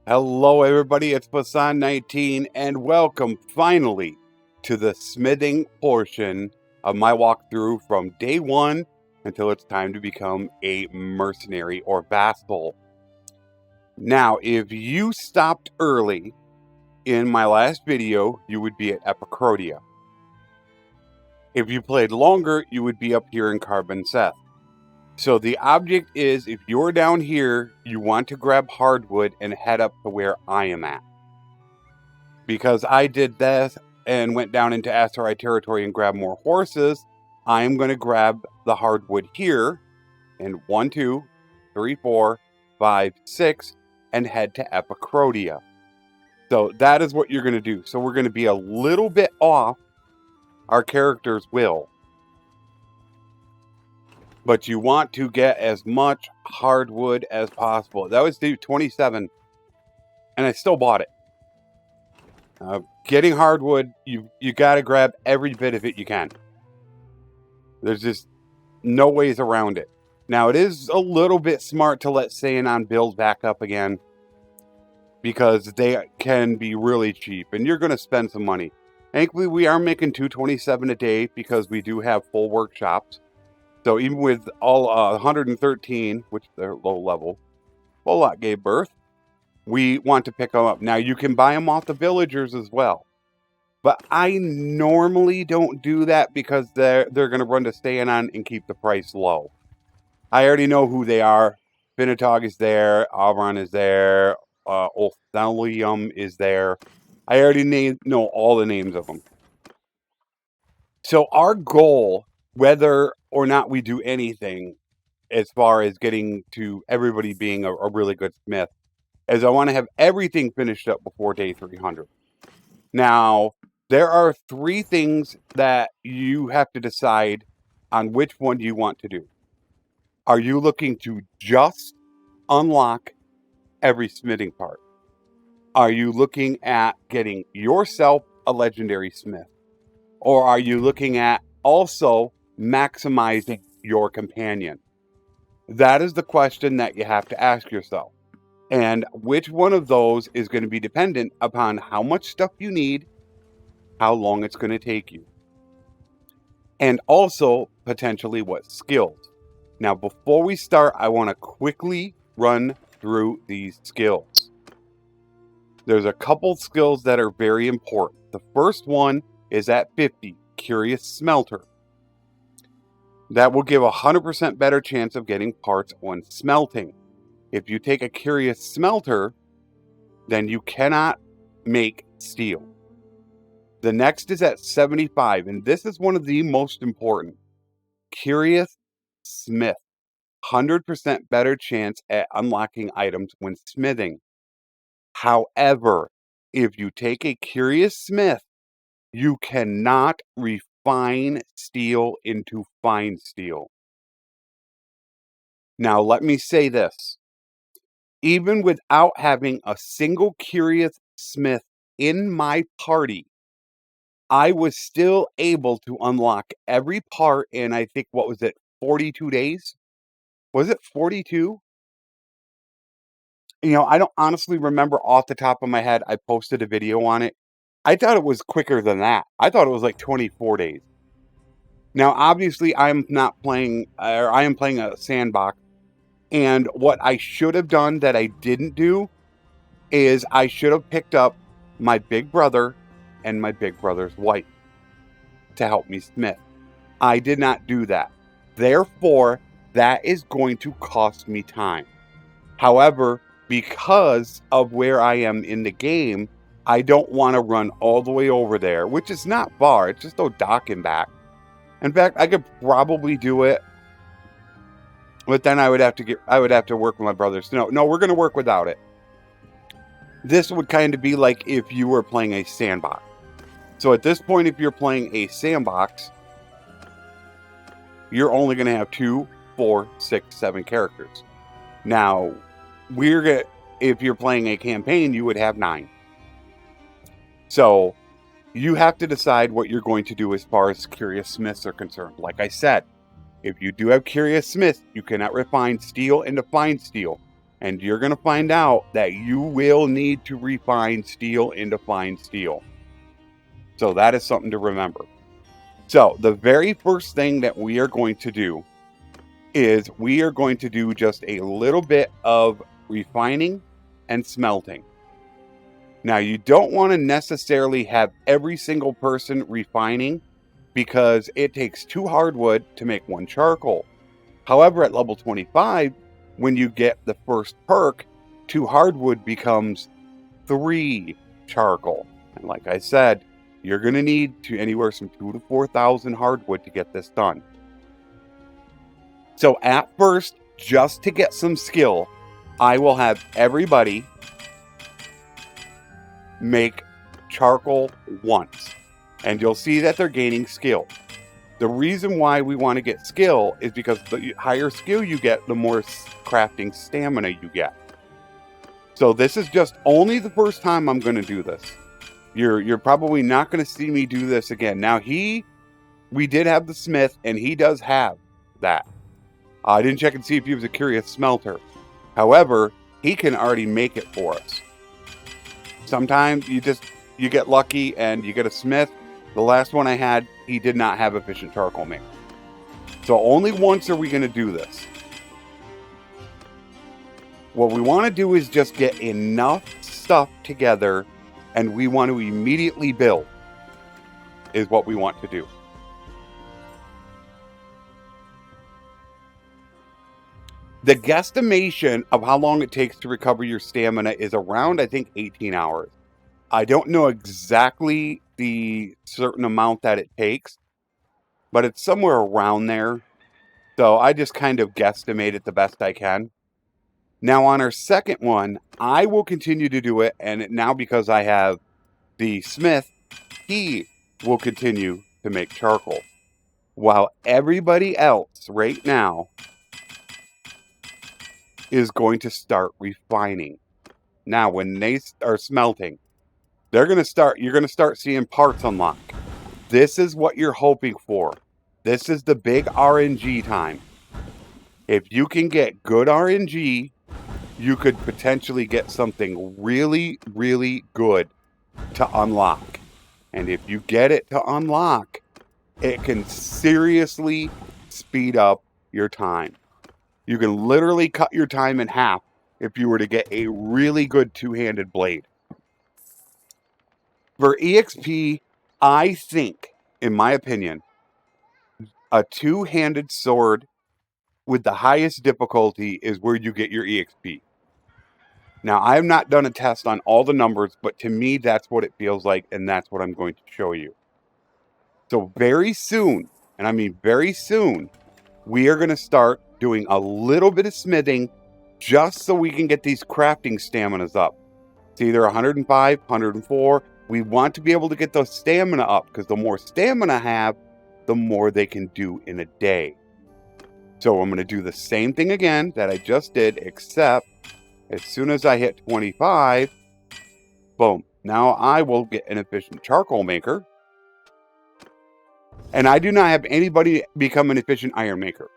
Hello everybody, it's Flesson19 and welcome finally to the smithing portion of my walkthrough from day one until it's time to become a mercenary or vassal. Now, if you stopped early in my last video, you would be at Epicrodia. If you played longer, you would be up here in Carbon Seth. So the object is, if you're down here, you want to grab hardwood and head up to where I am at. Because I did this and went down into asteroid territory and grabbed more horses, I'm going to grab the hardwood here in 1, 2, 3, 4, 5, 6, and head to Epicrodia. So that is what you're going to do. So we're going to be a little bit off our character's will. But you want to get as much hardwood as possible. That was due 27, and I still bought it. Getting hardwood, you got to grab every bit of it you can. There's just no ways around it. Now, it is a little bit smart to let Xenon build back up again, because they can be really cheap, and you're going to spend some money. Thankfully, we are making 227 a day because we do have full workshops. So even with all 113, which they're low level, a lot gave birth, we want to pick them up. Now, you can buy them off the villagers as well. But I normally don't do that because they're going to run to Xenon and keep the price low. I already know who they are. Finitog is there. Avron is there. Othelium is there. I already know all the names of them. So our goal, whether or not we do anything as far as getting to everybody being a really good smith, is I want to have everything finished up before day 300. Now, there are 3 things that you have to decide on which one you want to do. Are you looking to just unlock every smithing part? Are you looking at getting yourself a legendary smith? Or are you looking at also maximizing your companion? That is the question that you have to ask yourself. And which one of those is going to be dependent upon how much stuff you need, how long it's going to take you, and also potentially what skills. Now, before we start, I want to quickly run through these skills. There's a couple skills that are very important. The first one is at 50, Curious Smelter. That will give a 100% better chance of getting parts when smelting. If you take a Curious Smelter, then you cannot make steel. The next is at 75, and this is one of the most important. Curious Smith. 100% better chance at unlocking items when smithing. However, if you take a Curious Smith, you cannot refine steel into fine steel. Now, let me say this. Even without having a single Curious Smith in my party, I was still able to unlock every part in, I think, what was it, 42 days? Was it 42? You know, I don't honestly remember off the top of my head. I posted a video on it. I thought it was quicker than that. I thought it was like 24 days. Now, obviously, I am playing a sandbox. And what I should have done that I didn't do is I should have picked up my big brother and my big brother's wife to help me smith. I did not do that. Therefore, that is going to cost me time. However, because of where I am in the game, I don't want to run all the way over there, which is not far. It's just a dock and back. In fact, I could probably do it, but then I would have to work with my brothers. No, we're going to work without it. This would kind of be like if you were playing a sandbox. So at this point, if you're playing a sandbox, you're only going to have 2, 4, 6, 7 characters. Now, if you're playing a campaign, you would have 9. So you have to decide what you're going to do as far as Curious Smiths are concerned. Like I said, if you do have Curious Smiths, you cannot refine steel into fine steel. And you're going to find out that you will need to refine steel into fine steel. So that is something to remember. So the very first thing that we are going to do is we are going to do just a little bit of refining and smelting. Now, you don't want to necessarily have every single person refining because it takes 2 hardwood to make 1 charcoal. However, at level 25, when you get the first perk, 2 hardwood becomes 3 charcoal. And like I said, you're going to need to anywhere from 2,000 to 4,000 hardwood to get this done. So at first, just to get some skill, I will have everybody make charcoal once. And you'll see that they're gaining skill. The reason why we want to get skill is because the higher skill you get, the more crafting stamina you get. So this is just only the first time I'm going to do this. You're probably not going to see me do this again. Now we did have the smith, and he does have that. I didn't check and see if he was a curious smelter. However, he can already make it for us. Sometimes you get lucky and you get a smith. The last one I had, he did not have efficient charcoal maker. So only once are we going to do this. What we want to do is just get enough stuff together, and we want to immediately build, is what we want to do. The guesstimation of how long it takes to recover your stamina is around, I think, 18 hours. I don't know exactly the certain amount that it takes, but it's somewhere around there. So I just kind of guesstimate it the best I can. Now on our second one, I will continue to do it, and now because I have the smith, he will continue to make charcoal. While everybody else right now is going to start refining. Now, when they are smelting, you're going to start seeing parts unlock. This is what you're hoping for. This is the big RNG time. If you can get good RNG, you could potentially get something really, really good to unlock. And if you get it to unlock, it can seriously speed up your time. You can literally cut your time in half if you were to get a really good two-handed blade. For EXP, I think, in my opinion, a two-handed sword with the highest difficulty is where you get your EXP. Now, I have not done a test on all the numbers, but to me, that's what it feels like, and that's what I'm going to show you. So very soon, and I mean very soon, we are going to start doing a little bit of smithing just so we can get these crafting staminas up. It's either 105, 104. We want to be able to get those stamina up because the more stamina I have, the more they can do in a day. So I'm going to do the same thing again that I just did, except as soon as I hit 25, boom. Now I will get an efficient charcoal maker. And I do not have anybody become an efficient iron maker.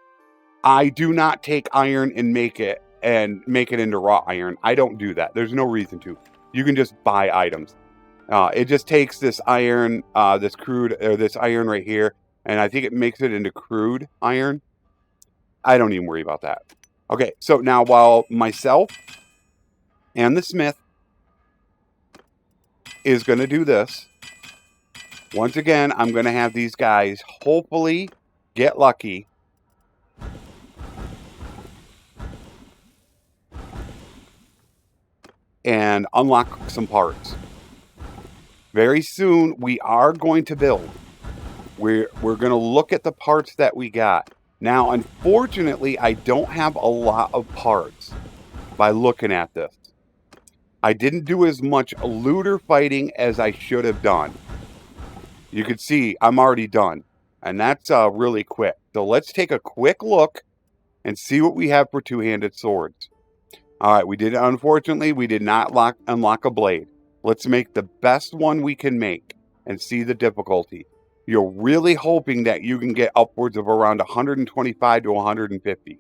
I do not take iron and make it into raw iron. I don't do that. There's no reason to. You can just buy items. It just takes this iron, this iron right here, and I think it makes it into crude iron. I don't even worry about that. Okay, so now while myself and the smith is going to do this, once again, I'm going to have these guys hopefully get lucky and unlock some parts. Very soon, we are going to build. We're going to look at the parts that we got. Now, unfortunately, I don't have a lot of parts by looking at this. I didn't do as much looter fighting as I should have done. You can see I'm already done, and that's really quick. So let's take a quick look and see what we have for two-handed swords. All right, unfortunately, we did not unlock a blade. Let's make the best one we can make and see the difficulty. You're really hoping that you can get upwards of around 125 to 150.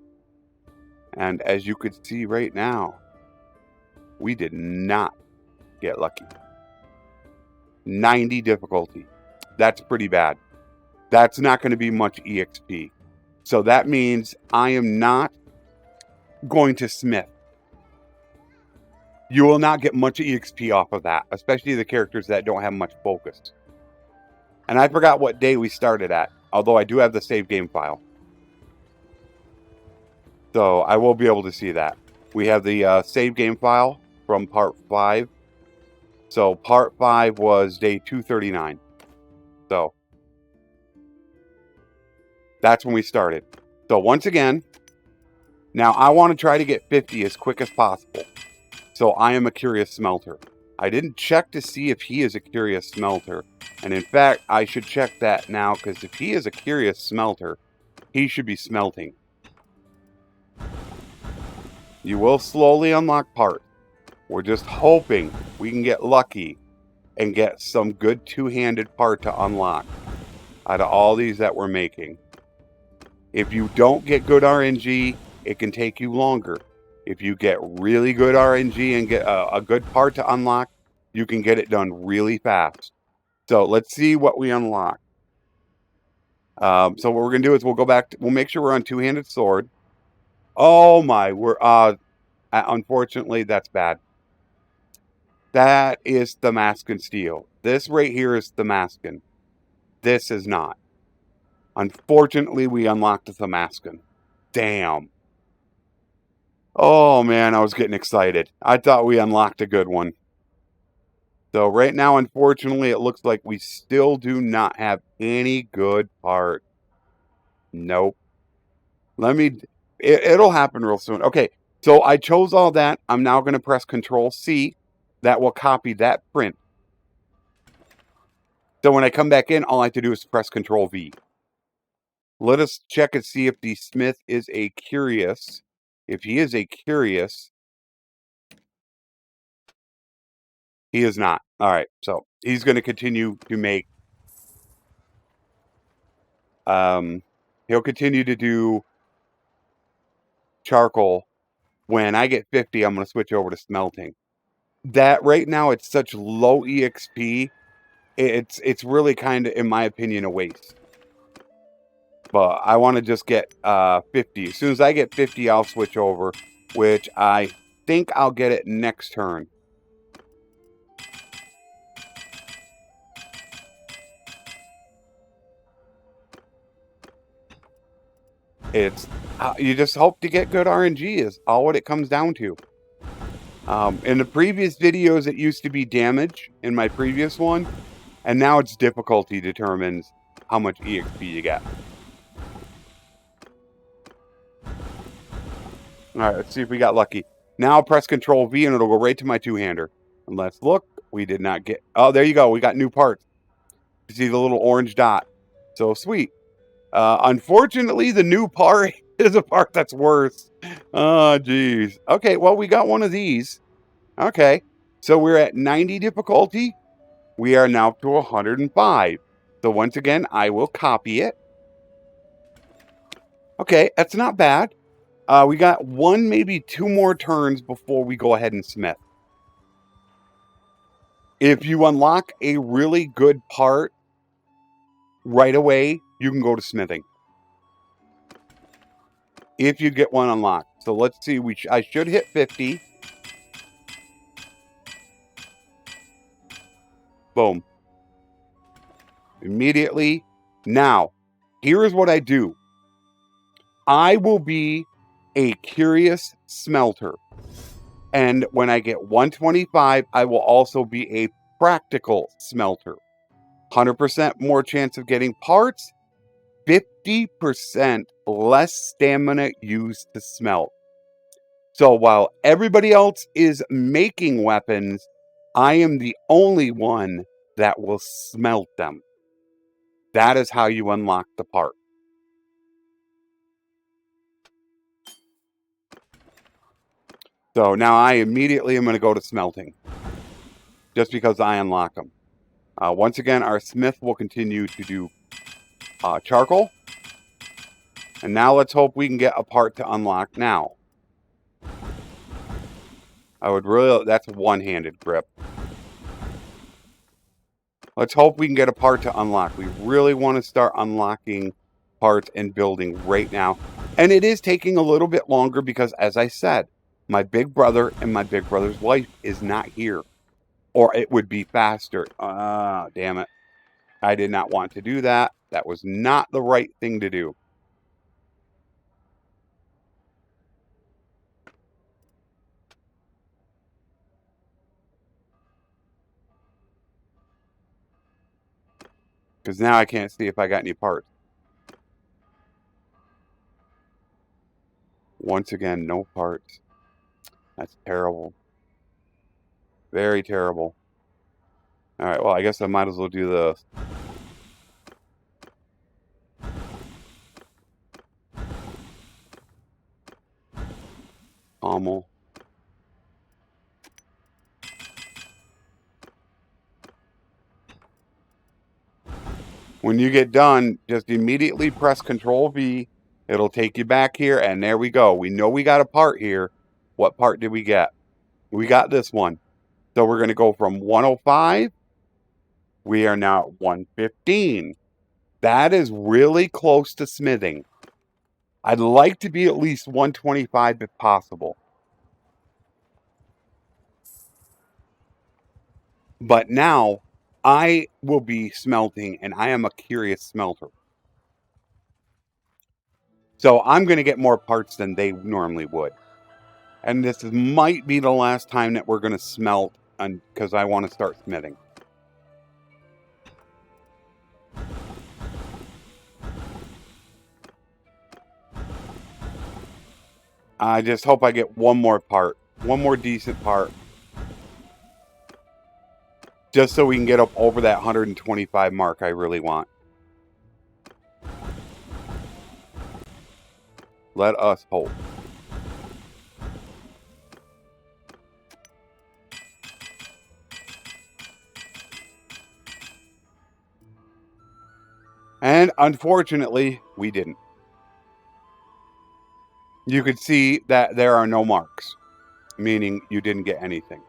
And as you could see right now, we did not get lucky. 90 difficulty. That's pretty bad. That's not going to be much EXP. So that means I am not going to smith. You will not get much EXP off of that, especially the characters that don't have much focus. And I forgot what day we started at, although I do have the save game file. So I will be able to see that. We have the save game file from part 5. So part 5 was day 239. So that's when we started. So once again, now I want to try to get 50 as quick as possible. So I am a curious smelter. I didn't check to see if he is a curious smelter. And in fact, I should check that now, because if he is a curious smelter, he should be smelting. You will slowly unlock parts. We're just hoping we can get lucky and get some good two-handed part to unlock out of all these that we're making. If you don't get good RNG, it can take you longer. If you get really good RNG and get a good part to unlock, you can get it done really fast. So let's see what we unlock. So what we're going to do is we'll go back. We'll make sure we're on two-handed sword. Oh my, unfortunately, that's bad. That is Damascus steel. This right here is Damascus. This is not. Unfortunately, we unlocked the Damascus. Damn. Oh man, I was getting excited. I thought we unlocked a good one. So right now, unfortunately, it looks like we still do not have any good part. Nope. It'll happen real soon. Okay, so I chose all that. I'm now going to press Control C. That will copy that print. So when I come back in, all I have to do is press Control V. Let us check and see if the smith is a curious. If he is a curious, he is not. All right, so he's going to continue to make. He'll continue to do charcoal. When I get 50, I'm going to switch over to smelting. That right now, it's such low EXP. It's really kind of, in my opinion, a waste. But I want to just get 50. As soon as I get 50, I'll switch over, which I think I'll get it next turn. It's you just hope to get good RNG is all what it comes down to. In the previous videos, it used to be damage in my previous one, and now it's difficulty determines how much EXP you get. All right, let's see if we got lucky. Now I'll press Control V and it'll go right to my two-hander. And let's look. We did not get... Oh, there you go. We got new parts. You see the little orange dot. So sweet. Unfortunately, the new part is a part that's worse. Oh, geez. Okay, well, we got one of these. Okay. So we're at 90 difficulty. We are now to 105. So once again, I will copy it. Okay, that's not bad. We got one, maybe two more turns before we go ahead and smith. If you unlock a really good part right away, you can go to smithing. If you get one unlocked. So let's see. I should hit 50. Boom. Immediately. Now, here is what I do. I will be a curious smelter. And when I get 125, I will also be a practical smelter. 100% more chance of getting parts. 50% less stamina used to smelt. So while everybody else is making weapons, I am the only one that will smelt them. That is how you unlock the part. So now I immediately am going to go to smelting. Just because I unlock them. Once again, our smith will continue to do charcoal. And now let's hope we can get a part to unlock now. I would really... That's one-handed grip. Let's hope we can get a part to unlock. We really want to start unlocking parts and building right now. And it is taking a little bit longer because, as I said, my big brother and my big brother's wife is not here. Or it would be faster. Damn it. I did not want to do that. That was not the right thing to do. Because now I can't see if I got any parts. Once again, no parts. That's terrible. Very terrible. Alright, well, I guess I might as well do this. Pommel. When you get done, just immediately press Control V. It'll take you back here, and there we go. We know we got a part here. What part did we get? We got this one. So we're going to go from 105. We are now at 115. That is really close to smithing. I'd like to be at least 125 if possible. But now, I will be smelting, and I am a curious smelter. So I'm going to get more parts than they normally would. And this might be the last time that we're going to smelt, because I want to start smithing. I just hope I get one more part. One more decent part. Just so we can get up over that 125 mark I really want. Let us hope. And unfortunately, we didn't. You could see that there are no marks, meaning you didn't get anything.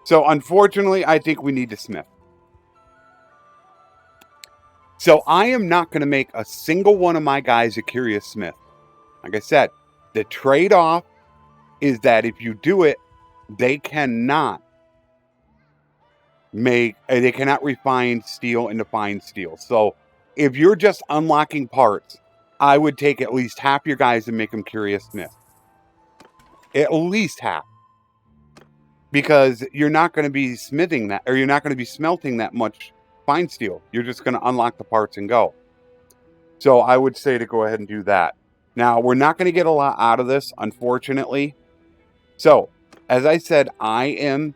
So unfortunately, I think we need to smith. So I am not going to make a single one of my guys a curious smith. Like I said, the trade-off is that if you do it, they cannot refine steel into fine steel. So if you're just unlocking parts, I would take at least half your guys and make them curious smith. At least half. Because you're not going to be smithing that, or you're not going to be smelting that much fine steel. You're just going to unlock the parts and go. So I would say to go ahead and do that. Now, we're not going to get a lot out of this, unfortunately. So, as I said, I am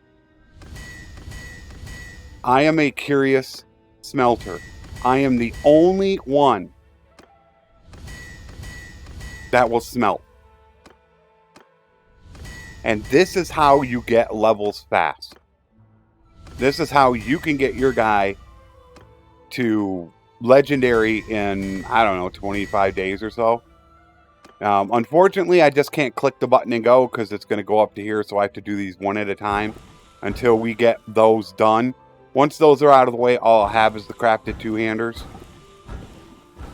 a curious smelter. I am the only one that will smelt. And this is how you get levels fast. This is how you can get your guy to legendary in, I don't know, 25 days or so. Unfortunately, I just can't click the button and go because it's going to go up to here, so I have to do these one at a time until we get those done. Once those are out of the way, all I'll have is the crafted two-handers.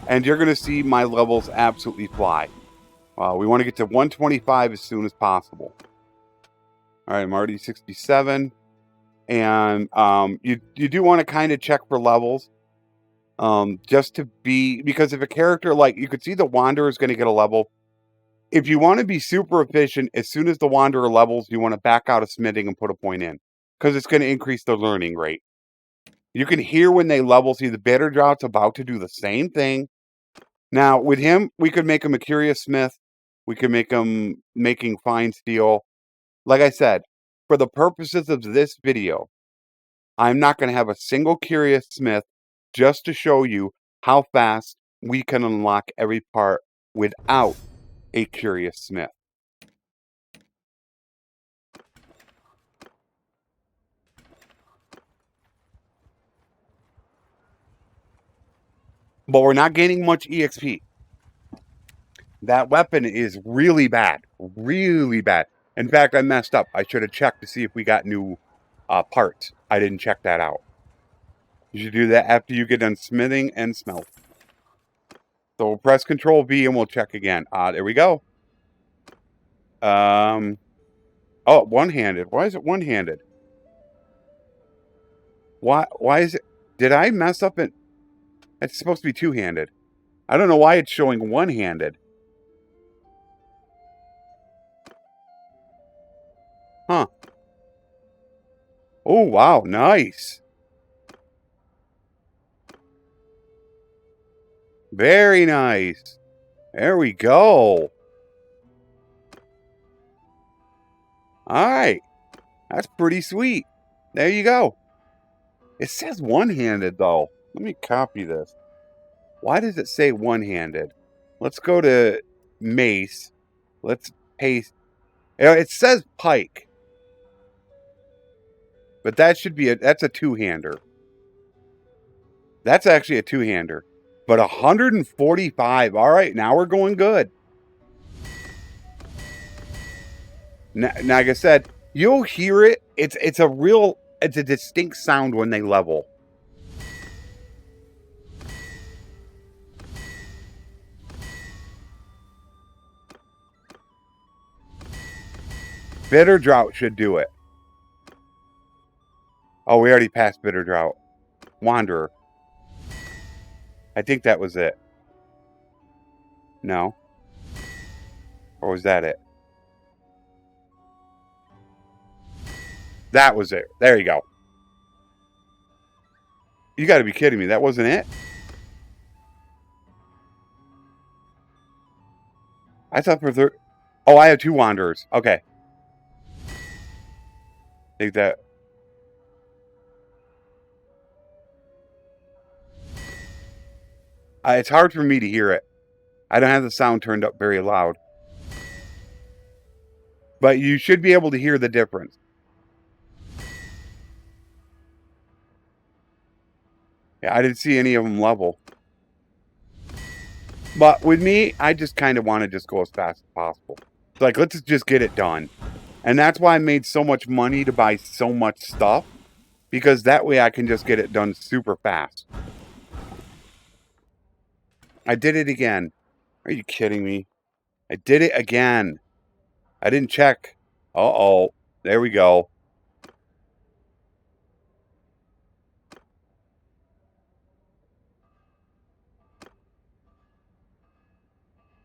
And you're going to see my levels absolutely fly. We want to get to 125 as soon as possible. All right, I'm already 67. And you do want to kind of check for levels. Just to be... Because if a character, like, you could see the Wanderer is going to get a level. If you want to be super efficient, as soon as the Wanderer levels, you want to back out of smithing and put a point in. Because it's going to increase the learning rate. You can hear when they level, see the Bitter Drought's about to do the same thing. Now, with him, we could make him a curious smith. We could make him making fine steel. Like I said, for the purposes of this video, I'm not going to have a single curious smith just to show you how fast we can unlock every part without a curious smith. But we're not gaining much EXP. That weapon is really bad. Really bad. In fact, I messed up. I should have checked to see if we got new parts. I didn't check that out. You should do that after you get done smithing and smelt. So we'll press Control V and we'll check again. There we go. Oh, one-handed. Why is it one-handed? Why is it? Did I mess up it? It's supposed to be two-handed. I don't know why it's showing one-handed. Huh. Oh, wow. Nice. Very nice. There we go. All right. That's pretty sweet. There you go. It says one-handed, though. Let me copy this. Why does it say one-handed? Let's go to mace. Let's paste. It says pike. But that should be that's a two-hander. That's actually a two-hander. But 145. All right, now we're going good. Now, like I said, you'll hear it. It's a distinct sound when they level. Bitter Drought should do it. Oh, we already passed Bitter Drought. Wanderer. I think that was it. No. Or was that it? That was it. There you go. You got to be kidding me. That wasn't it? I thought for third. Oh, I have two Wanderers. Okay. Take that. It's hard for me to hear it. I don't have the sound turned up very loud. But you should be able to hear the difference. Yeah, I didn't see any of them level. But with me, I just kind of want to just go as fast as possible. It's like, let's just get it done. And that's why I made so much money to buy so much stuff. Because that way I can just get it done super fast. I did it again. Are you kidding me? I did it again. I didn't check. Uh-oh. There we go.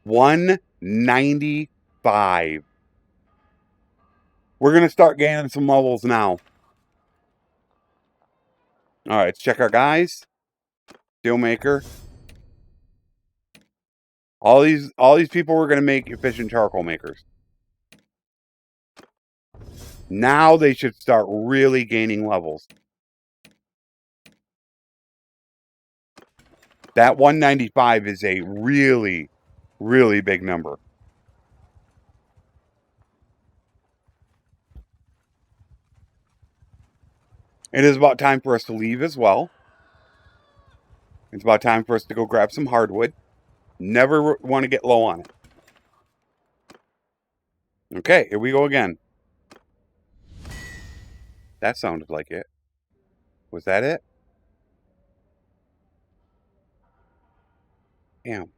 $195. We're going to start gaining some levels now. All right, let's check our guys. Steelmaker. All these people were going to make efficient charcoal makers. Now they should start really gaining levels. That 195 is a really, really big number. It is about time for us to leave as well. It's about time for us to go grab some hardwood. Never want to get low on it. Okay, here we go again. That sounded like it. Was that it? Damn.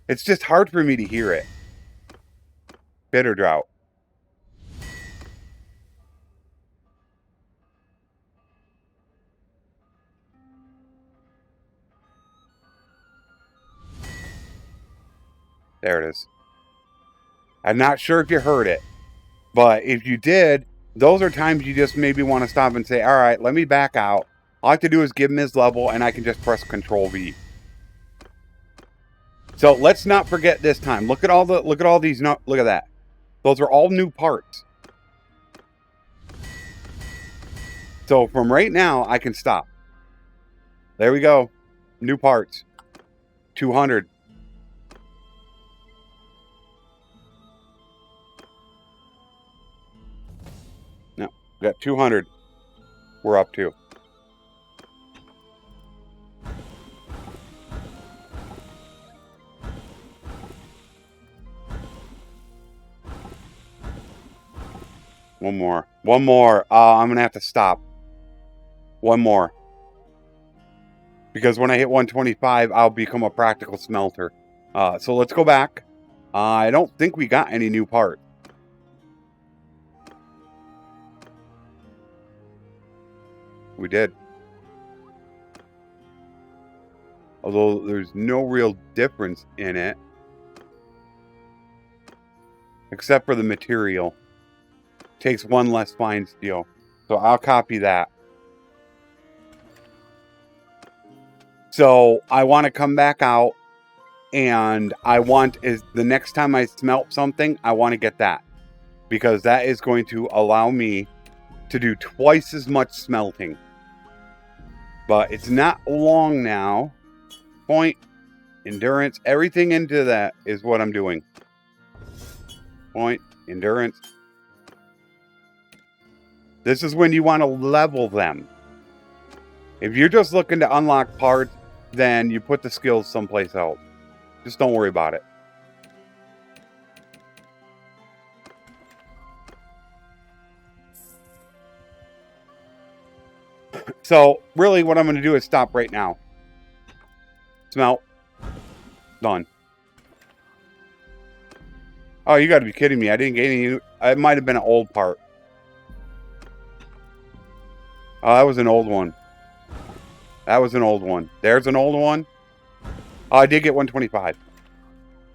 It's just hard for me to hear it. Bitter Drought. There it is. I'm not sure if you heard it, but if you did, those are times you just maybe want to stop and say, all right, let me back out. All I have to do is give him his level, and I can just press Control V. So let's not forget this time. Look at all these. No, look at that. Those are all new parts. So from right now, I can stop. There we go. New parts. 200. No, we got 200. We're up to. One more. One more. I'm going to have to stop. One more. Because when I hit 125, I'll become a practical smelter. So let's go back. I don't think we got any new parts. We did. Although there's no real difference in it. Except for the material. Takes one less fine steel. So I'll copy that. So I want to come back out. And I want is the next time I smelt something, I want to get that. Because that is going to allow me to do twice as much smelting. But it's not long now. Point, endurance, everything into that is what I'm doing. Point, endurance. This is when you want to level them. If you're just looking to unlock parts, then you put the skills someplace else. Just don't worry about it. So, really, what I'm going to do is stop right now. Smelt. Done. Oh, you got to be kidding me. I didn't get any... It might have been an old part. Oh, that was an old one. That was an old one. There's an old one. Oh, I did get 125.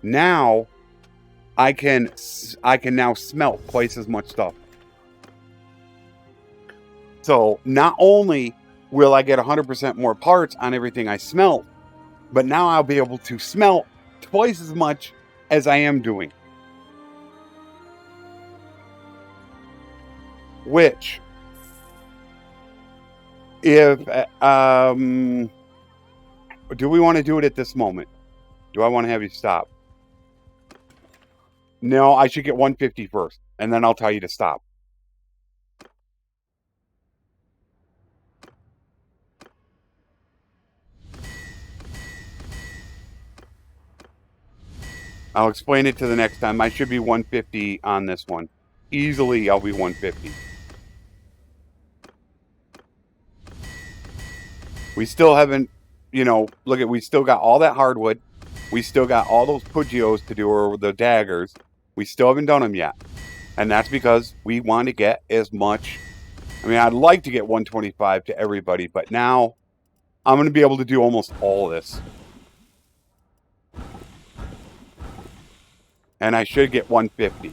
Now, I can now smelt twice as much stuff. So, not only will I get 100% more parts on everything I smelt, but now I'll be able to smelt twice as much as I am doing. Which, if, do we want to do it at this moment? Do I want to have you stop? No, I should get 150 first, and then I'll tell you to stop. I'll explain it to the next time. I should be 150 on this one. Easily, I'll be 150. We still haven't, look at, we still got all that hardwood. We still got all those Pugios to do, or the daggers. We still haven't done them yet. And that's because we want to get as much. I mean, I'd like to get 125 to everybody, but now I'm going to be able to do almost all of this. And I should get 150.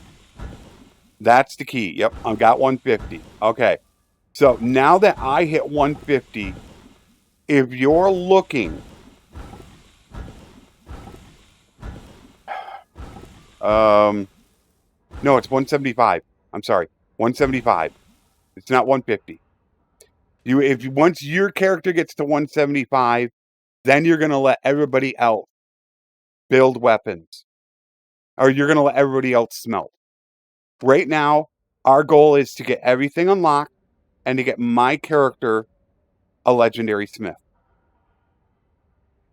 That's the key. Yep, I've got 150. Okay. So now that I hit 150, if you're looking... no, it's 175. I'm sorry. 175. It's not 150. Once your character gets to 175, then you're going to let everybody else build weapons. Or you're going to let everybody else smelt. Right now, our goal is to get everything unlocked and to get my character a legendary smith.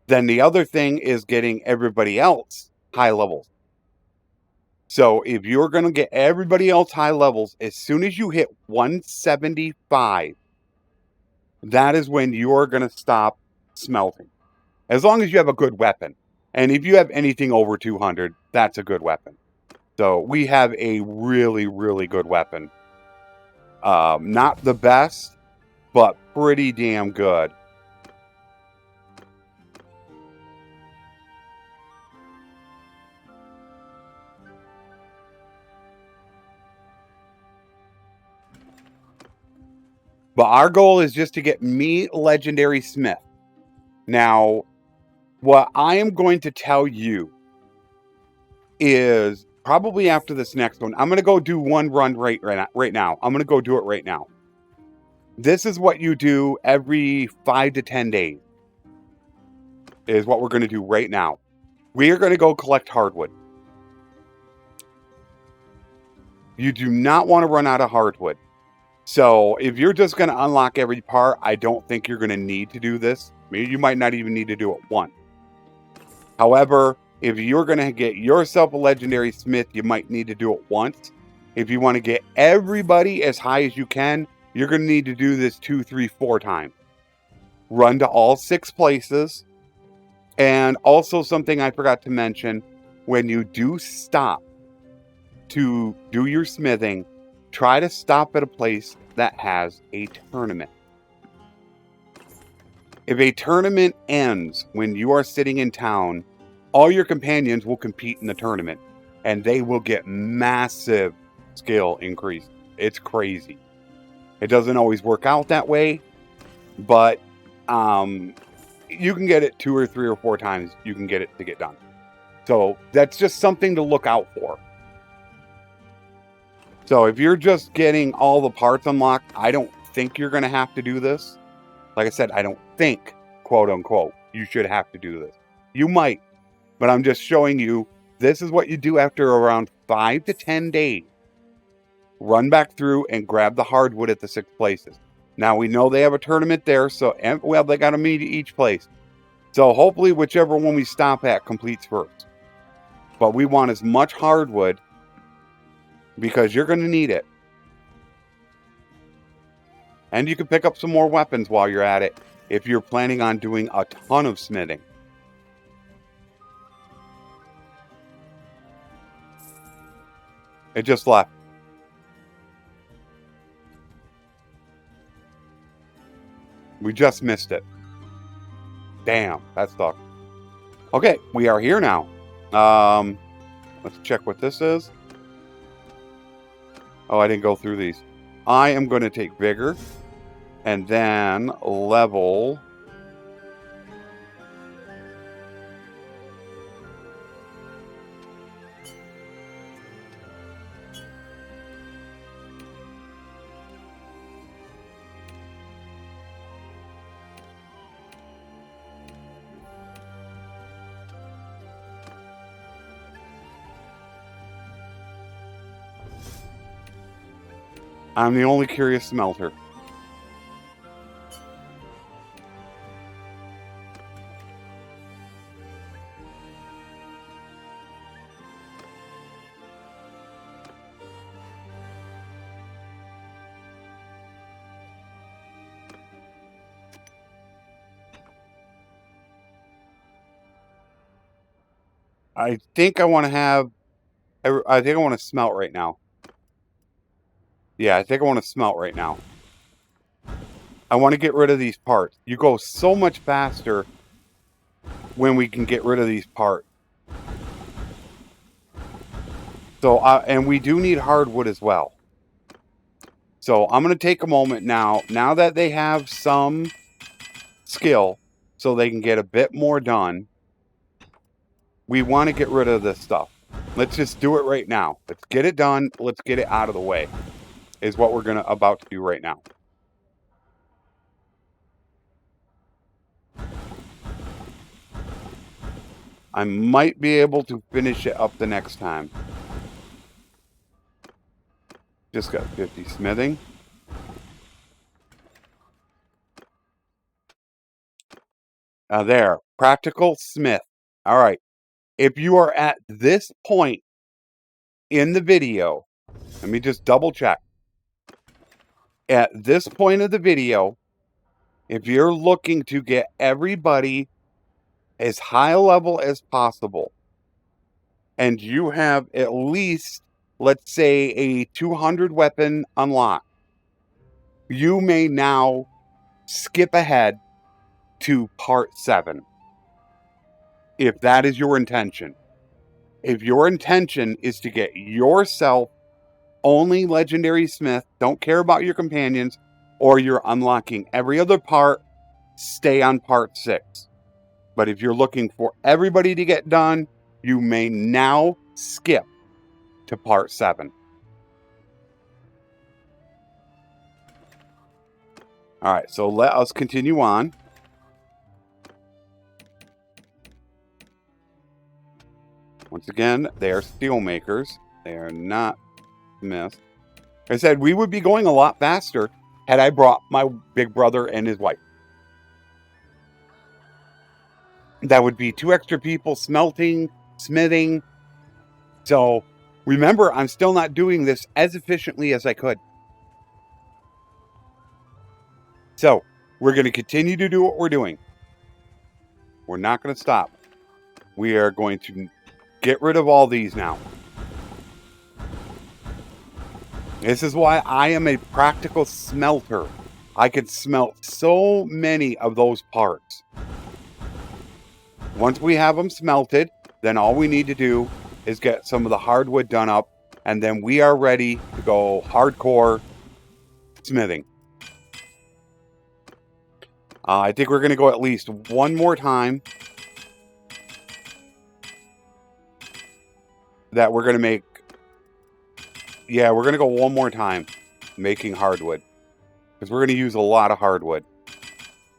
Then the other thing is getting everybody else high levels. So if you're going to get everybody else high levels, as soon as you hit 175, that is when you're going to stop smelting. As long as you have a good weapon. And if you have anything over 200, that's a good weapon. So we have a really, really good weapon. Not the best, but pretty damn good. But our goal is just to get me legendary smith. Now, what I am going to tell you is probably after this next one, I'm going to go do one run right now. I'm going to go do it right now. This is what you do every 5 to 10 days. Is what we're going to do right now. We are going to go collect hardwood. You do not want to run out of hardwood. So if you're just going to unlock every part, I don't think you're going to need to do this. I mean, you might not even need to do it once. However, if you're going to get yourself a legendary smith, you might need to do it once. If you want to get everybody as high as you can, you're going to need to do this 2, 3, 4 times. Run to all 6 places. And also something I forgot to mention, when you do stop to do your smithing, try to stop at a place that has a tournament. If a tournament ends when you are sitting in town, all your companions will compete in the tournament, and they will get massive skill increase. It's crazy. It doesn't always work out that way, but you can get it 2 or 3 or 4 times. You can get it to get done. So that's just something to look out for. So if you're just getting all the parts unlocked, I don't think you're going to have to do this. Like I said, I don't think, quote unquote, you should have to do this. You might, but I'm just showing you this is what you do after around 5 to 10 days. Run back through and grab the hardwood at the 6 places. Now we know they have a tournament there, so well, they got to meet each place. So hopefully whichever one we stop at completes first. But we want as much hardwood because you're going to need it. And you can pick up some more weapons while you're at it if you're planning on doing a ton of smithing. It just left. We just missed it. Damn, that sucks. Okay, we are here now. Let's check what this is. Oh, I didn't go through these. I am going to take vigor and then level. I'm the only curious smelter. I think I want to have. I think I want to smelt right now. Yeah, I think I want to smelt right now. I want to get rid of these parts. You go so much faster when we can get rid of these parts. So, and we do need hardwood as well. So I'm going to take a moment now that they have some skill, so they can get a bit more done. We want to get rid of this stuff. Let's just do it right now. Let's get it done. Let's get it out of the way, is what we're about to do right now. I might be able to finish it up the next time. Just got 50 smithing. There. Practical smith. All right. If you are at this point in the video, let me just double check. At this point of the video, if you're looking to get everybody as high a level as possible, and you have at least, let's say, a 200 weapon unlocked, you may now skip ahead to part 7. If that is your intention. If your intention is to get yourself only legendary smith, don't care about your companions, or you're unlocking every other part, stay on part 6. But if you're looking for everybody to get done, you may now skip to part 7. All right, so let us continue on. Once again, they are steel makers. They are not smiths. Like I said, we would be going a lot faster had I brought my big brother and his wife. That would be 2 extra people smelting, smithing. So Remember, I'm still not doing this as efficiently as I could. So, we're going to continue to do what we're doing. We're not going to stop. We are going to get rid of all these now. This is why I am a practical smelter. I could smelt so many of those parts. Once we have them smelted, then all we need to do is get some of the hardwood done up, and then we are ready to go hardcore smithing. I think we're going to go at least one more time. That we're going to make... Yeah, we're going to go one more time making hardwood. Because we're going to use a lot of hardwood.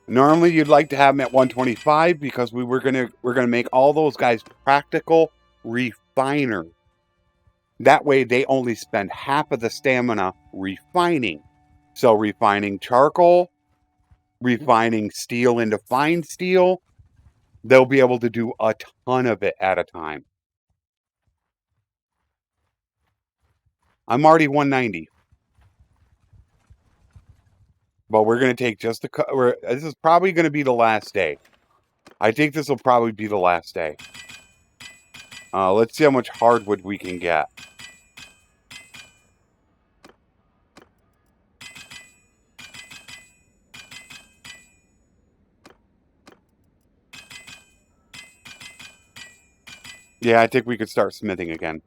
Normally, you'd like to have them at 125 because we're going to make all those guys practical refiners. That way, they only spend half of the stamina refining. So, refining charcoal, refining steel into fine steel, they'll be able to do a ton of it at a time. I'm already 190. But we're going to take just a... This is probably going to be the last day. I think this will probably be the last day. Let's see how much hardwood we can get. Yeah, I think we could start smithing again.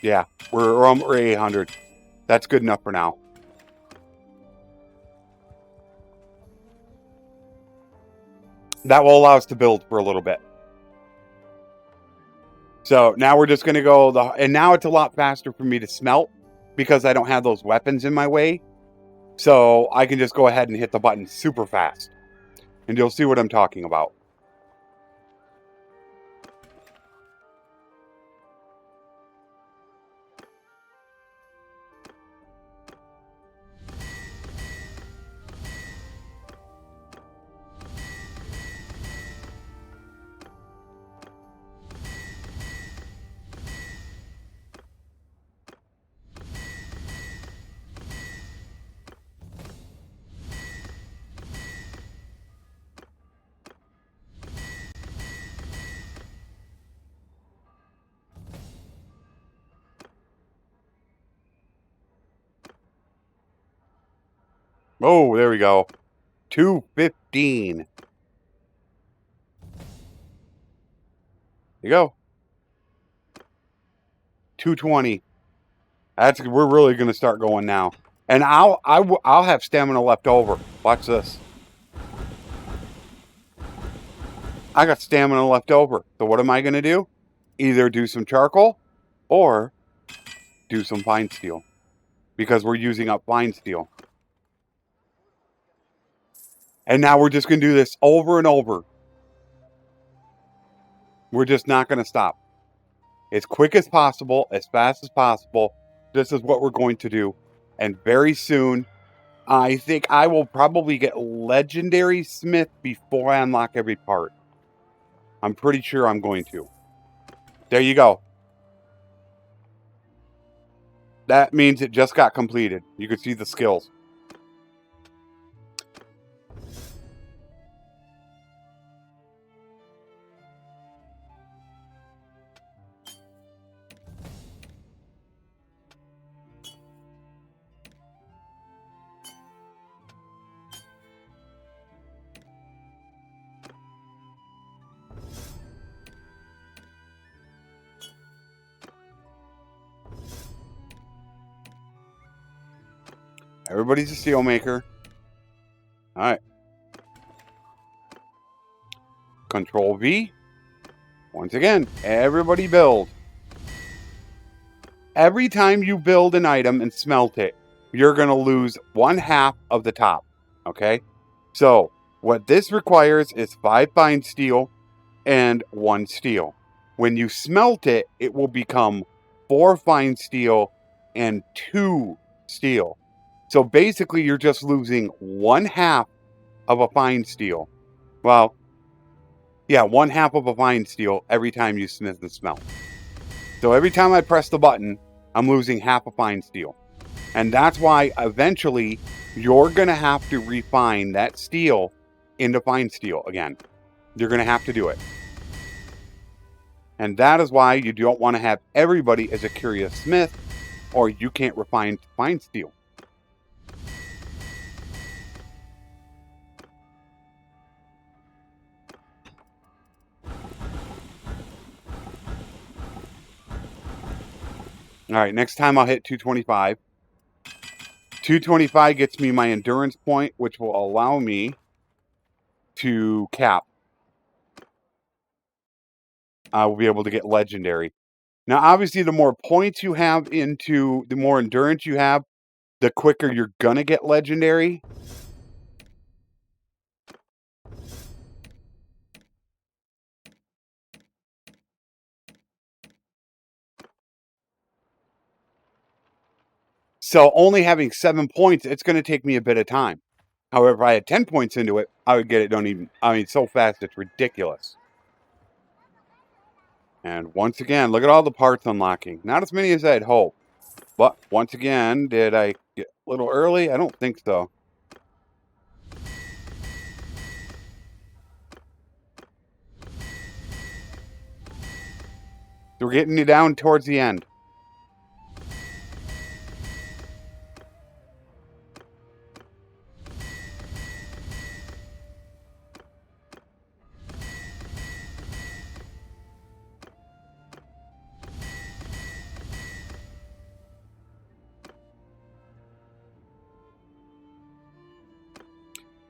Yeah, we're 800. That's good enough for now. That will allow us to build for a little bit. So now we're just going to go... And now it's a lot faster for me to smelt because I don't have those weapons in my way. So I can just go ahead and hit the button super fast. And you'll see what I'm talking about. Oh, there we go. 215. There you go. 220. We're really going to start going now. And I'll have stamina left over. Watch this. I got stamina left over. So what am I going to do? Either do some charcoal or do some fine steel. Because we're using up fine steel. And now we're just going to do this over and over. We're just not going to stop. As quick as possible, as fast as possible. This is what we're going to do. And very soon, I think I will probably get Legendary Smith before I unlock every part. I'm pretty sure I'm going to. There you go. That means it just got completed. You can see the skills. Everybody's a steel maker. Alright. Control V. Once again, everybody build. Every time you build an item and smelt it, you're going to lose 1/2 of the top. Okay? So, What this requires is 5 fine steel and 1 steel. When you smelt it, it will become 4 fine steel and 2 steel. So basically, you're just losing 1/2 of a fine steel. Well, yeah, 1/2 of a fine steel every time you smith and smelt. So every time I press the button, I'm losing half a fine steel. And that's why eventually you're going to have to refine that steel into fine steel again. You're going to have to do it. And that is why you don't want to have everybody as a curious smith, or you can't refine fine steel. All right, next time I'll hit 225. 225 gets me my endurance point, which will allow me to cap. I will be able to get legendary. Now, obviously, the more points you have into, the more endurance you have, the quicker you're going to get legendary. So only having 7 points, it's going to take me a bit of time. However, if I had 10 points into it, I would get it so fast, it's ridiculous. And once again, look at all the parts unlocking. Not as many as I'd hoped. But once again, did I get a little early? I don't think so. So we're getting you down towards the end.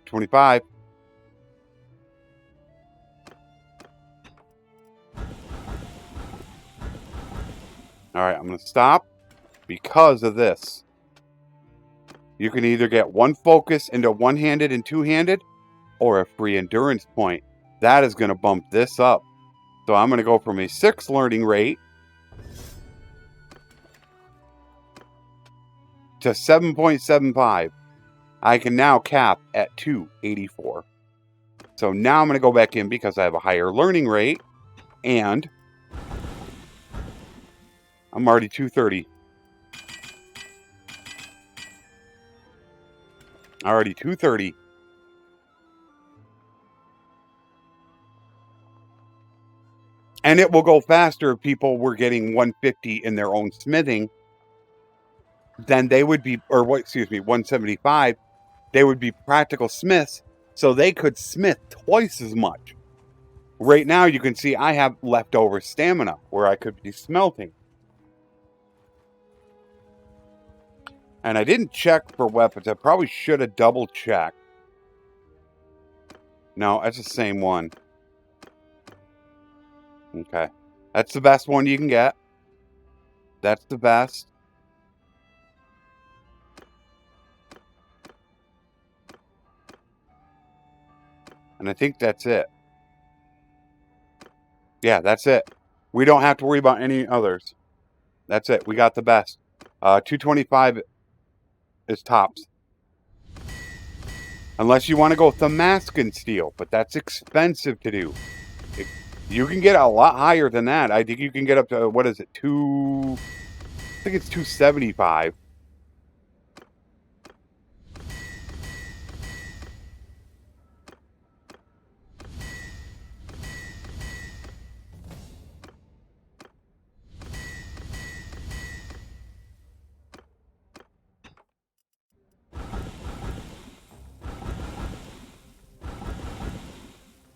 $25. All right, I'm going to stop because of this. You can either get 1 focus into one-handed and two-handed, or a free endurance point. That is going to bump this up. So I'm going to go from a 6 learning rate to 7.75. I can now cap at 284. So now I'm going to go back in because I have a higher learning rate, and I'm already 230. Already 230. And it will go faster if people were getting 150 in their own smithing. Then they would be, 175. They would be practical smiths, so they could smith twice as much. Right now, you can see I have leftover stamina where I could be smelting. And I didn't check for weapons. I probably should have double checked. No, that's the same one. Okay. That's the best one you can get. That's the best. And I think that's it. Yeah, that's it. We don't have to worry about any others. That's it. We got the best. 225 is tops. Unless you want to go Damascus steel, but that's expensive to do. You can get a lot higher than that. I think you can get up to, what is it, I think it's 275.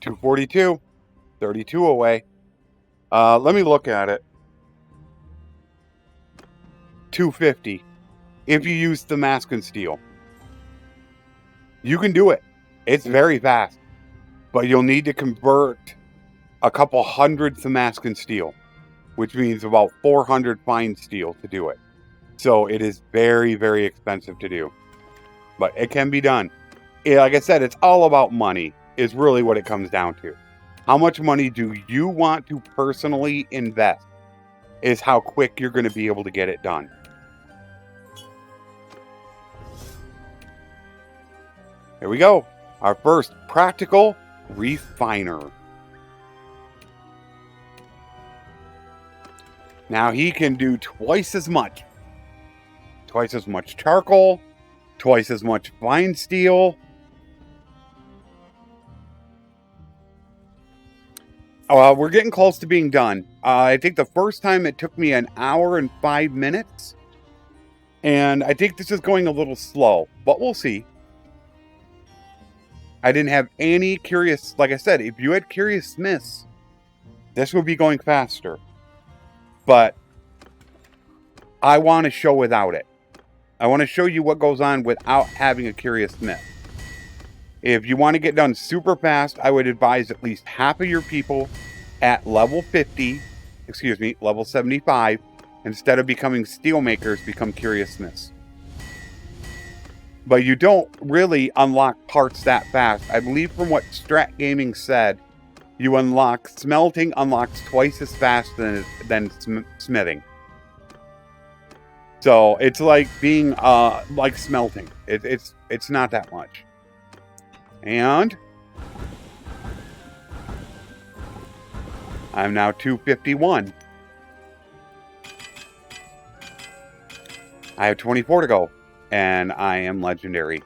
$242, 32 away. Let me look at it. $250 if you use Damascus steel. You can do it. It's very fast, but you'll need to convert a couple hundred Damascus steel, which means about 400 fine steel to do it. So it is very, very expensive to do, but it can be done. like I said, it's all about money, is really what it comes down to. How much money do you want to personally invest is how quick you're going to be able to get it done. Here we go. Our first practical refiner. Now he can do twice as much. Twice as much charcoal, twice as much fine steel. We're getting close to being done. I think the first time it took me an hour and 5 minutes. And I think this is going a little slow, but we'll see. I didn't have any curious, like I said, if you had curious smiths, this would be going faster. But I want to show without it. I want to show you what goes on without having a curious smith. If you want to get done super fast, I would advise at least half of your people at level 50, level 75, instead of becoming steelmakers, become curious smiths. But you don't really unlock parts that fast. I believe from what Strat Gaming said, you unlock smelting unlocks twice as fast than smithing. So it's like being like smelting. It's not that much. And I'm now 251. I have 24 to go, and I am legendary.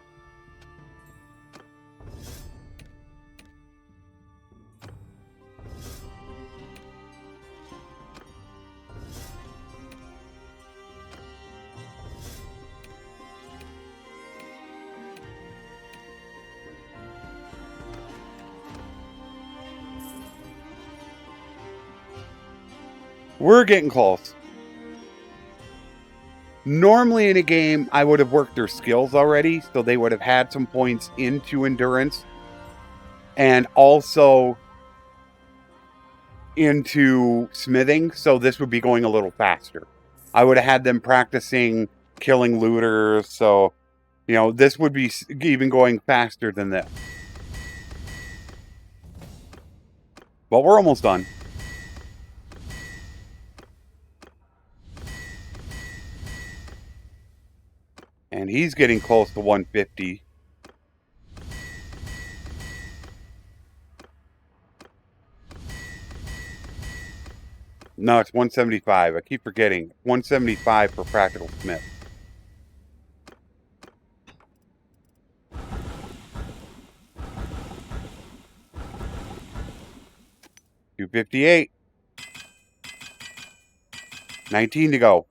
We're getting close. Normally in a game, I would have worked their skills already, so they would have had some points into endurance and also into smithing, so this would be going a little faster. I would have had them practicing killing looters, so, you know, this would be even going faster than this. But we're almost done. And he's getting close to 150. No, it's 175. I keep forgetting. 175 for Practical Smith. $258. 19 to go.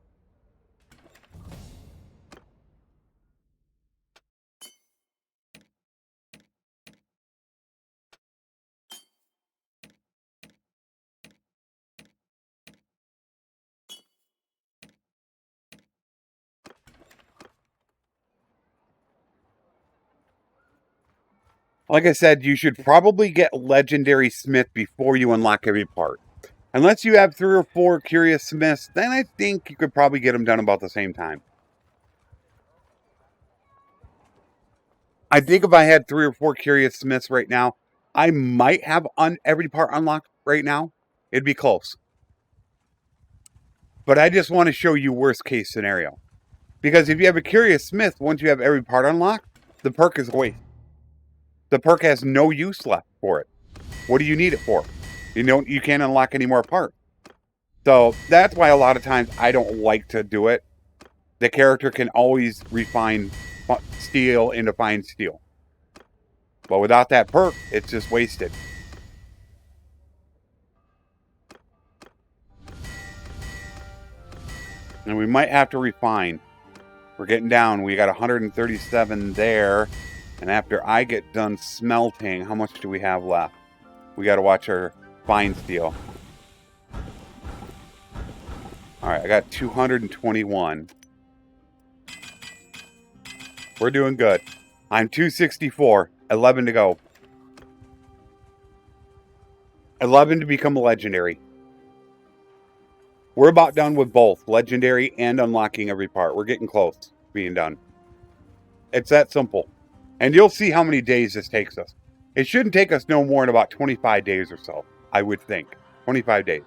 Like I said, you should probably get Legendary Smith before you unlock every part. Unless you have 3 or 4 Curious Smiths, then I think you could probably get them done about the same time. I think if I had 3 or 4 Curious Smiths right now, I might have every part unlocked right now. It'd be close. But I just want to show you worst case scenario. Because if you have a Curious Smith, once you have every part unlocked, the perk is a waste. The perk has no use left for it. What do you need it for? You can't unlock any more parts. So that's why a lot of times I don't like to do it. The character can always refine steel into fine steel. But without that perk, it's just wasted. And we might have to refine. We're getting down. We got 137 there. And after I get done smelting, how much do we have left? We got to watch our fine steel. All right, I got 221. We're doing good. I'm 264. 11 to go. 11 to become a legendary. We're about done with both legendary and unlocking every part. We're getting close to being done. It's that simple. And you'll see how many days this takes us. It shouldn't take us no more than about 25 days or so, I would think. 25 days.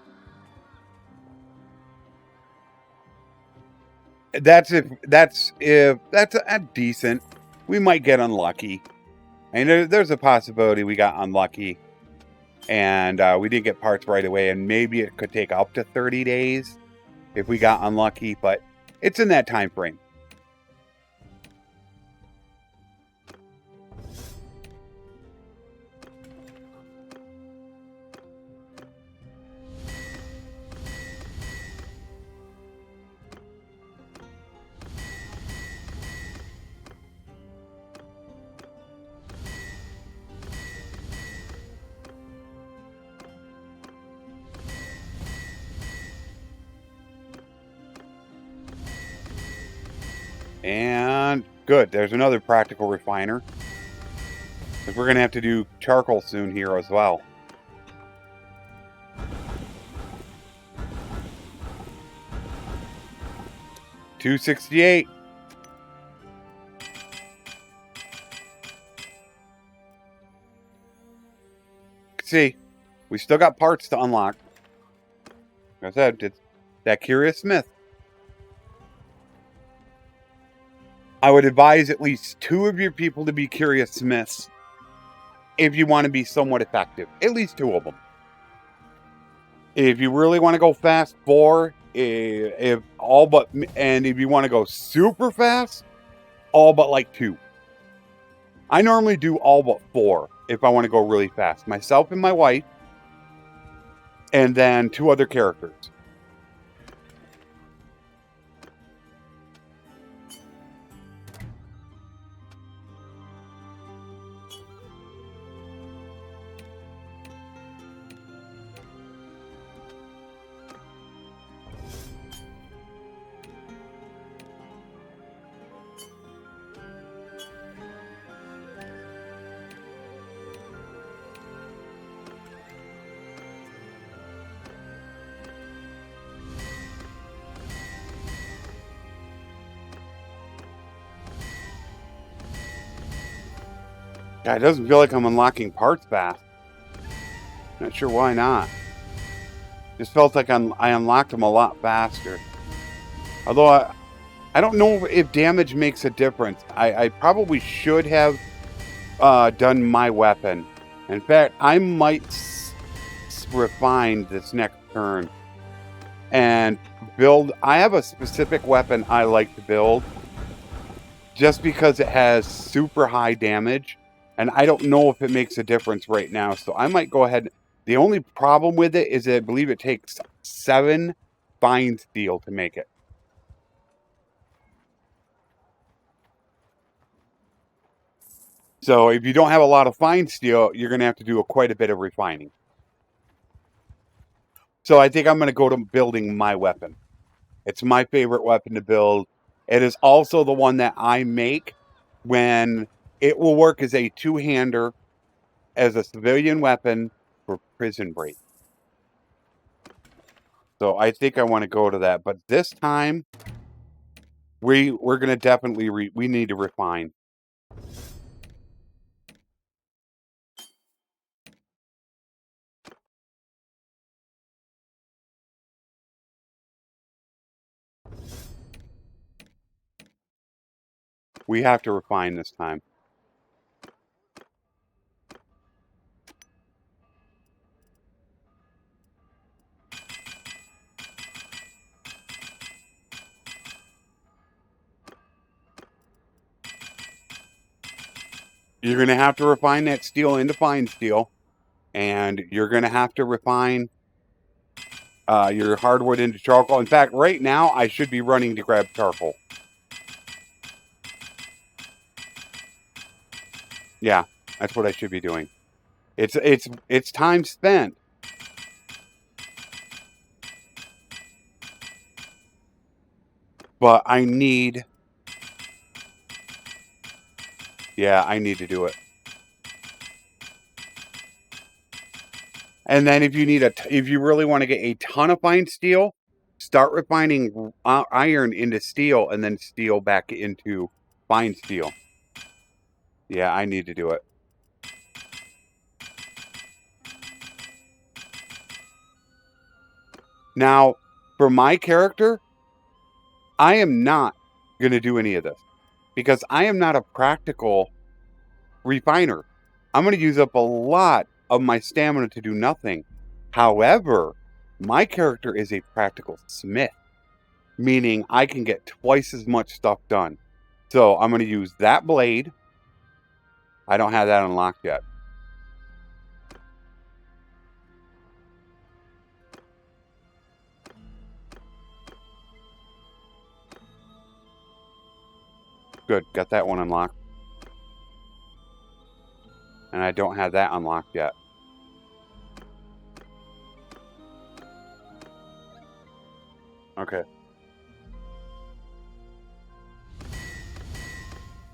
That's if that's a decent. We might get unlucky. And there's a possibility we got unlucky and we didn't get parts right away, and maybe it could take up to 30 days if we got unlucky, but it's in that time frame. And good, there's another practical refiner. Because we're going to have to do charcoal soon here as well. $268. See, we still got parts to unlock. Like I said, it's that Curious Smith. I would advise at least 2 of your people to be Curious Smiths if you want to be somewhat effective. At least 2 of them. If you really want to go fast, 4. If you want to go super fast, all but like 2. I normally do all but 4 if I want to go really fast. Myself and my wife, and then 2 other characters. God, it doesn't feel like I'm unlocking parts fast. Not sure why not. Just felt like I unlocked them a lot faster. Although I don't know if damage makes a difference. I probably should have done my weapon. In fact, I might refine this next turn and build. I have a specific weapon I like to build just because it has super high damage, and I don't know if it makes a difference right now. So I might go ahead. The only problem with it is that I believe it takes 7 fine steel to make it. So if you don't have a lot of fine steel, you're going to have to do quite a bit of refining. So I think I'm going to go to building my weapon. It's my favorite weapon to build. It is also the one that I make when it will work as a 2-hander as a civilian weapon for prison break. So I think I want to go to that. But this time, we're going to definitely, we need to refine. We have to refine this time. You're going to have to refine that steel into fine steel. And you're going to have to refine your hardwood into charcoal. In fact, right now, I should be running to grab charcoal. Yeah, that's what I should be doing. It's time spent. But I need... Yeah, I need to do it. And then if you really want to get a ton of fine steel, start refining iron into steel and then steel back into fine steel. Yeah, I need to do it. Now, for my character, I am not going to do any of this because I am not a practical refiner. I'm going to use up a lot of my stamina to do nothing. However, my character is a practical smith, meaning I can get twice as much stuff done. So I'm going to use that blade. I don't have that unlocked yet. Good, got that one unlocked. And I don't have that unlocked yet. Okay.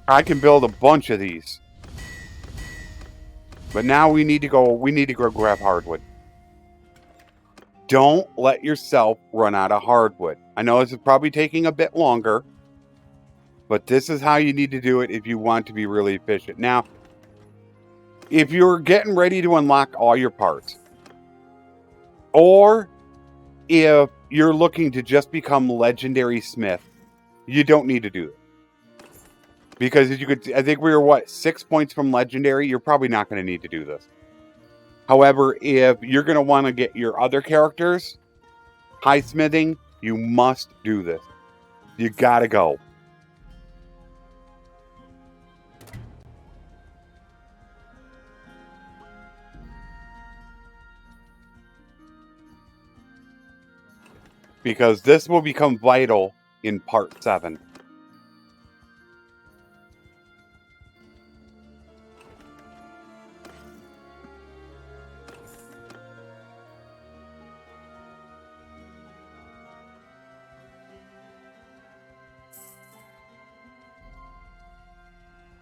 I can build a bunch of these. But now we need to go grab hardwood. Don't let yourself run out of hardwood. I know this is probably taking a bit longer, but this is how you need to do it if you want to be really efficient. Now, if you're getting ready to unlock all your parts, or if you're looking to just become legendary smith, you don't need to do it. Because as you could, I think we were 6 points from legendary. You're probably not going to need to do this. However, if you're going to want to get your other characters high smithing, you must do this. You gotta go. Because this will become vital in part 7.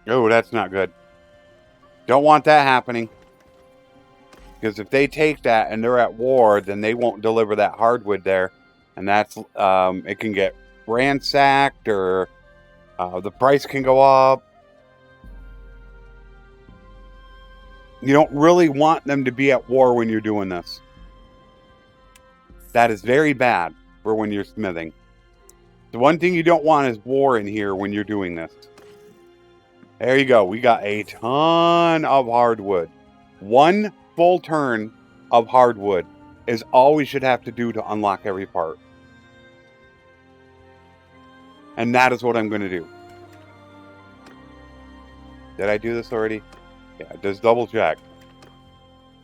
Oh, that's not good. Don't want that happening. Because if they take that and they're at war, then they won't deliver that hardwood there. And that's, it can get ransacked or the price can go up. You don't really want them to be at war when you're doing this. That is very bad for when you're smithing. The one thing you don't want is war in here when you're doing this. There you go. We got a ton of hardwood. 1 full turn of hardwood is all we should have to do to unlock every part. And that is what I'm going to do. Did I do this already? Yeah, just double check.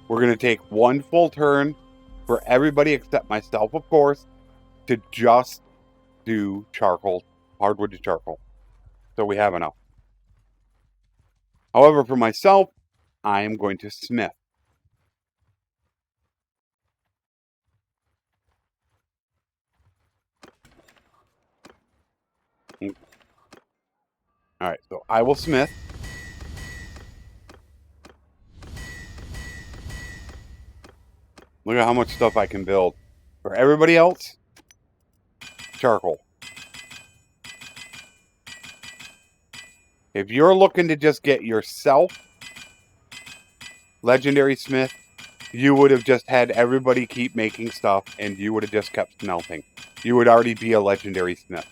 We're going to take 1 full turn for everybody except myself, of course, to just do charcoal, hardwood to charcoal. So we have enough. However, for myself, I am going to smith. All right, so I will smith. Look at how much stuff I can build. For everybody else, charcoal. If you're looking to just get yourself legendary smith, you would have just had everybody keep making stuff and you would have just kept smelting. You would already be a legendary smith.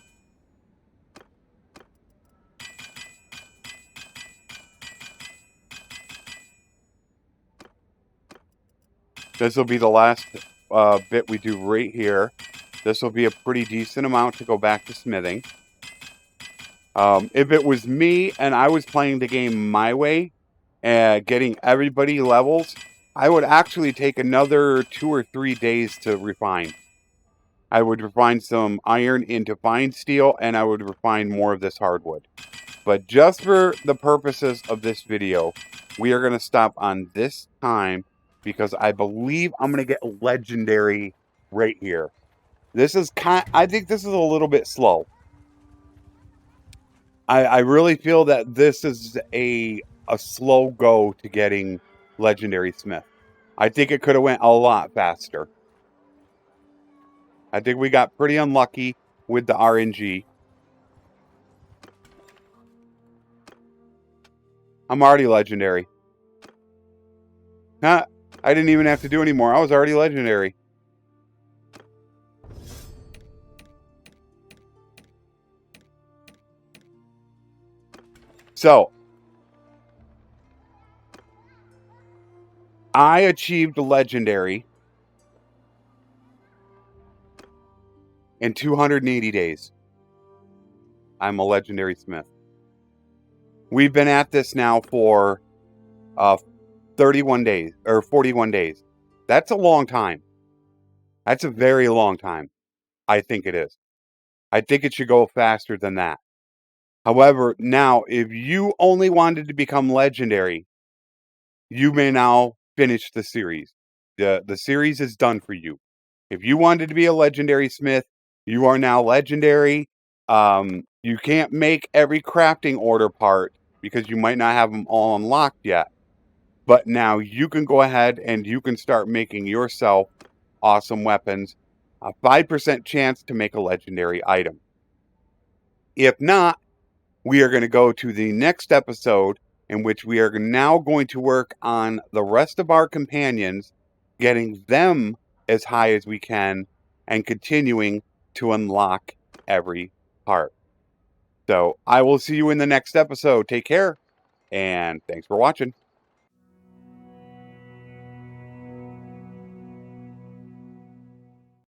This will be the last bit we do right here. This will be a pretty decent amount to go back to smithing. If it was me and I was playing the game my way and getting everybody levels, I would actually take another 2 or 3 days to refine. I would refine some iron into fine steel, and I would refine more of this hardwood. But just for the purposes of this video, we are going to stop on this time because I believe I'm going to get legendary right here. This is I think this is a little bit slow. I really feel that this is a slow go to getting legendary smith. I think it could have went a lot faster. I think we got pretty unlucky with the RNG. I'm already legendary. Huh? I didn't even have to do any more. I was already legendary. So, I achieved legendary in 280 days. I'm a legendary smith. We've been at this now for 31 days or 41 days. That's a long time. That's a very long time. I think it is. I think it should go faster than that. However, now, if you only wanted to become legendary, you may now finish the series. The series is done for you. If you wanted to be a legendary smith, you are now legendary. You can't make every crafting order part because you might not have them all unlocked yet. But now you can go ahead and you can start making yourself awesome weapons. A 5% chance to make a legendary item. If not, we are going to go to the next episode in which we are now going to work on the rest of our companions, getting them as high as we can, and continuing to unlock every part. So I will see you in the next episode. Take care, and thanks for watching.